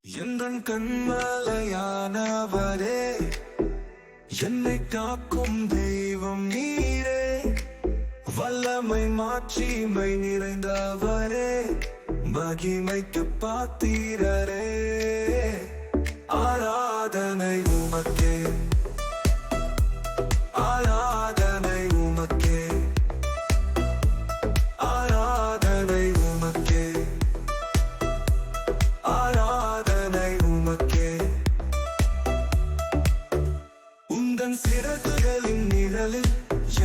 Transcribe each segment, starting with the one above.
எந்தன் கண்மலையானவரே, என்னை காக்கும் தெய்வம் நீரே. வல்லமை மாட்சிமை நிறைந்தவரே, மகிமைக்கு பாத்திரரே. ஆராதனை உமக்கே, ஆராதனை உமக்கே, ஆராதனை உமக்கே, ஆராதனை உமக்கே. உந்தன் சிறகுகளின் நிழலில்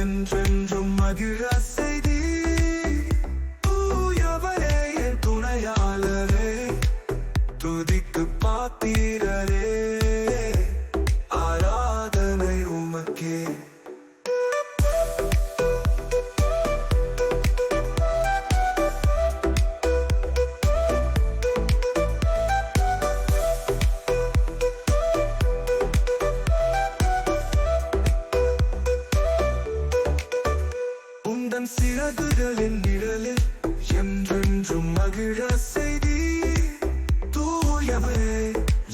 என்றென்றும் மகிழ செய்தி. தூயவரே என் துணையாளரே, துதிக்கு பாத்திரரே. ஆராதனை உமக்கே. உந்தன் சிறகுகளின் நிழலில் என்றென்றும் மகிழ செய்தி. தூயவரே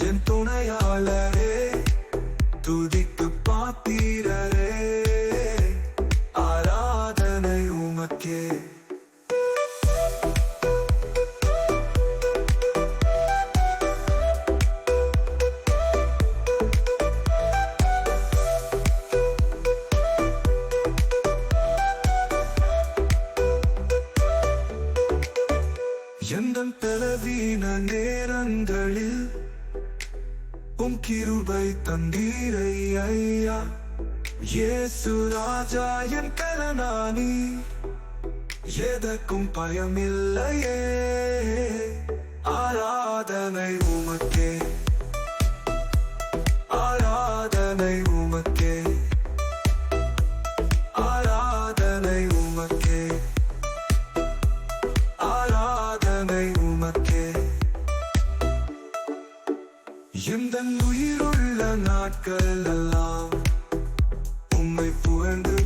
என் துணையாளரே, துதிக்கு பாத்திரரே. ஆராதனை உமக்கே. எந்தன் பலவீன நேரங்களில் உம் கிருபை தந்தீரை ஐயா. இயேசு ராஜா என் கரணானி, எதற்கும் பயமில்லையே. ஆராதனை உமக்கே, ஆராதனை உமக்கே, ஆராதனை உமக்கே, ஆராதனை உமக்கே. எந்தன் உயிருள்ள நாட்கள் எல்லாம் உம்மை புகழ்ந்து